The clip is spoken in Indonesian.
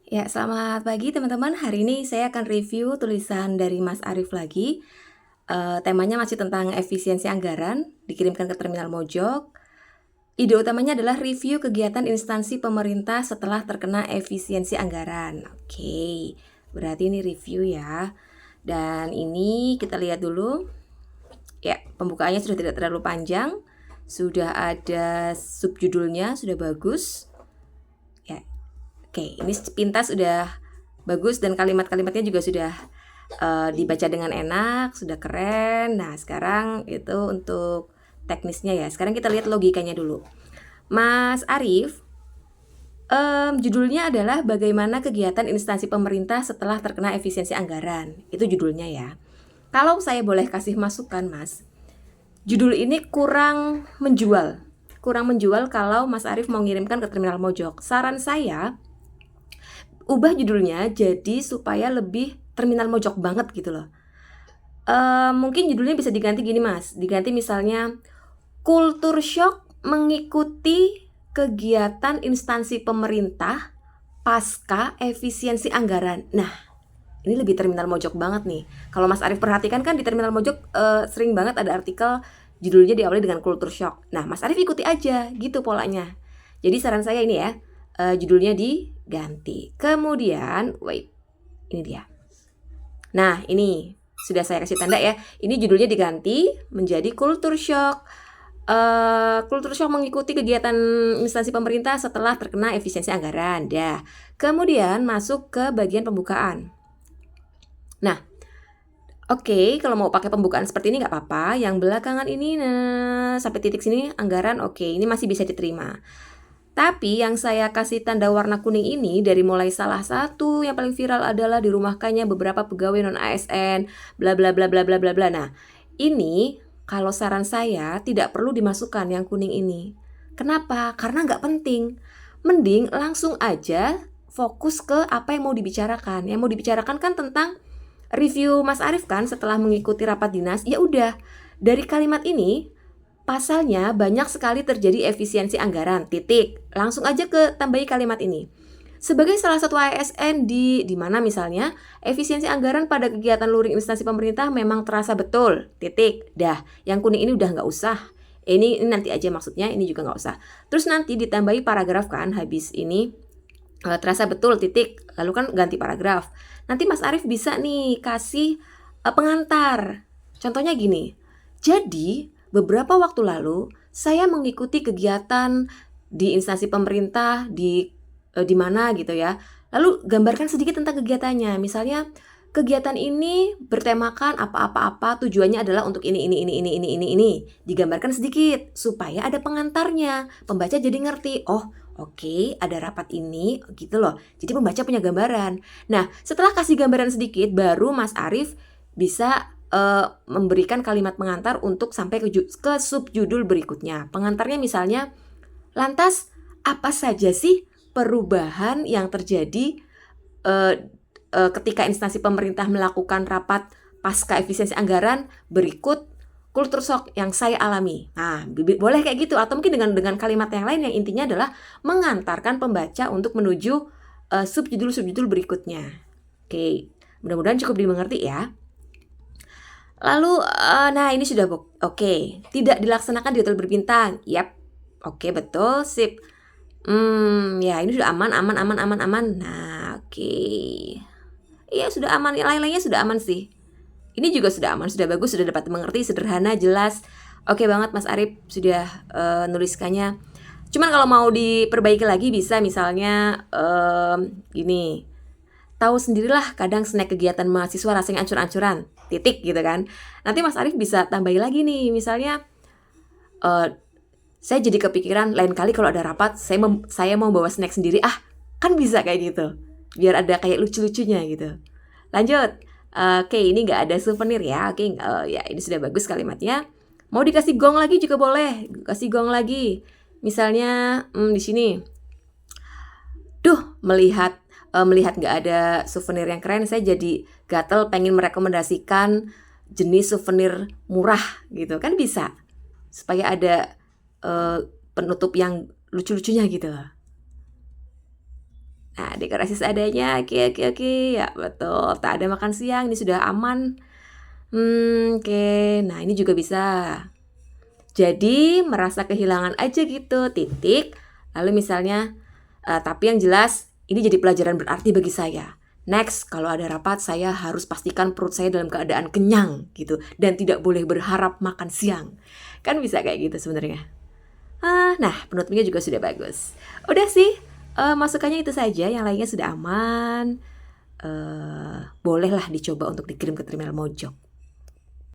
Ya, selamat pagi teman-teman. Hari ini saya akan review tulisan dari Mas Arief lagi. Temanya masih tentang efisiensi anggaran, dikirimkan ke Terminal Mojok. Ide utamanya adalah review kegiatan instansi pemerintah setelah terkena efisiensi anggaran. Oke, berarti ini review ya. Dan ini kita lihat dulu. Ya, pembukaannya sudah tidak terlalu panjang. Sudah ada subjudulnya, sudah bagus. Ya, oke, ini sepintas sudah bagus dan kalimat-kalimatnya juga sudah dibaca dengan enak, sudah keren. Nah, sekarang itu untuk teknisnya ya. Sekarang kita lihat logikanya dulu. Mas Arief, judulnya adalah bagaimana kegiatan instansi pemerintah setelah terkena efisiensi anggaran. Itu judulnya ya. Kalau saya boleh kasih masukan, Mas, judul ini kurang menjual. Kurang menjual kalau Mas Arief mau ngirimkan ke Terminal Mojok. Saran saya, ubah judulnya jadi supaya lebih Terminal Mojok banget gitu loh. Mungkin judulnya bisa diganti gini Mas, diganti misalnya Kultur Shock mengikuti kegiatan instansi pemerintah pasca efisiensi anggaran. Nah, ini lebih Terminal Mojok banget nih. Kalau Mas Arief perhatikan kan di Terminal Mojok sering banget ada artikel judulnya diawali dengan Kultur Shock. Nah, Mas Arief ikuti aja gitu polanya. Jadi saran saya ini ya, judulnya diganti. Kemudian, wait, ini dia. Nah, ini sudah saya kasih tanda ya. Ini judulnya diganti menjadi Kultur Shock. Kultur Shock mengikuti kegiatan instansi pemerintah setelah terkena efisiensi anggaran. Dah. Kemudian masuk ke bagian pembukaan. Nah, oke, kalau mau pakai pembukaan seperti ini nggak apa-apa. Yang belakangan ini sampai titik sini anggaran oke, ini masih bisa diterima. Tapi yang saya kasih tanda warna kuning ini dari mulai salah satu yang paling viral adalah dirumahkannya beberapa pegawai non ASN, bla bla bla bla bla bla bla. Nah, ini kalau saran saya tidak perlu dimasukkan yang kuning ini. Kenapa? Karena nggak penting. Mending langsung aja fokus ke apa yang mau dibicarakan. Yang mau dibicarakan kan tentang review Mas Arief kan setelah mengikuti rapat dinas. Ya udah, dari kalimat ini pasalnya banyak sekali terjadi efisiensi anggaran, titik. Langsung aja ke tambahi kalimat ini. Sebagai salah satu ASN di mana misalnya efisiensi anggaran pada kegiatan luring instansi pemerintah memang terasa betul, titik. Dah, yang kuning ini udah nggak usah. Ini nanti aja maksudnya, ini juga nggak usah. Terus nanti ditambahi paragraf kan, habis ini terasa betul, titik. Lalu kan ganti paragraf. Nanti Mas Arief bisa nih kasih pengantar. Contohnya gini, jadi beberapa waktu lalu saya mengikuti kegiatan di instansi pemerintah di mana gitu ya. Lalu gambarkan sedikit tentang kegiatannya. Misalnya kegiatan ini bertemakan apa-apa-apa, tujuannya adalah untuk ini. Digambarkan sedikit supaya ada pengantarnya. Pembaca jadi ngerti, oh oke, ada rapat ini gitu loh. Jadi pembaca punya gambaran. Nah, setelah kasih gambaran sedikit baru Mas Arief bisa memberikan kalimat pengantar untuk sampai ke subjudul berikutnya. Pengantarnya misalnya, lantas apa saja sih perubahan yang terjadi ketika instansi pemerintah melakukan rapat pasca efisiensi anggaran berikut kultur shock yang saya alami. Nah, boleh kayak gitu atau mungkin dengan kalimat yang lain yang intinya adalah mengantarkan pembaca untuk menuju subjudul-subjudul berikutnya. Oke, mudah-mudahan cukup dimengerti ya. Lalu, nah ini sudah oke. Tidak dilaksanakan di hotel berbintang. Yap, oke betul, sip. Ya ini sudah aman. Nah, oke. Iya sudah aman, yang lain-lainnya sudah aman sih. Ini juga sudah aman, sudah bagus, sudah dapat mengerti, sederhana, jelas. Oke banget Mas Arief sudah nuliskannya. Cuman kalau mau diperbaiki lagi bisa misalnya gini. Tahu sendirilah kadang snack kegiatan mahasiswa rasanya ancur-ancuran, titik gitu kan. Nanti Mas Arief bisa tambahi lagi nih, misalnya saya jadi kepikiran lain kali kalau ada rapat saya mau bawa snack sendiri, kan bisa kayak gitu, biar ada kayak lucu-lucunya gitu. Lanjut, oke ini nggak ada souvenir ya, oke ya ini sudah bagus kalimatnya. Mau dikasih gong lagi juga boleh, kasih gong lagi. Misalnya di sini, melihat nggak ada souvenir yang keren, saya jadi gatel pengen merekomendasikan jenis souvenir murah gitu kan bisa, supaya ada penutup yang lucu-lucunya gitu. Nah, dekorasi seadanya, oke, ya betul, tak ada makan siang, ini sudah aman. Oke, nah ini juga bisa. Jadi merasa kehilangan aja gitu, titik. Lalu misalnya, tapi yang jelas ini jadi pelajaran berarti bagi saya. Next, kalau ada rapat saya harus pastikan perut saya dalam keadaan kenyang gitu dan tidak boleh berharap makan siang. Kan bisa kayak gitu sebenarnya. Nah, penutupnya juga sudah bagus. Udah sih, masukannya itu saja, yang lainnya sudah aman. Bolehlah dicoba untuk dikirim ke Terminal Mojok.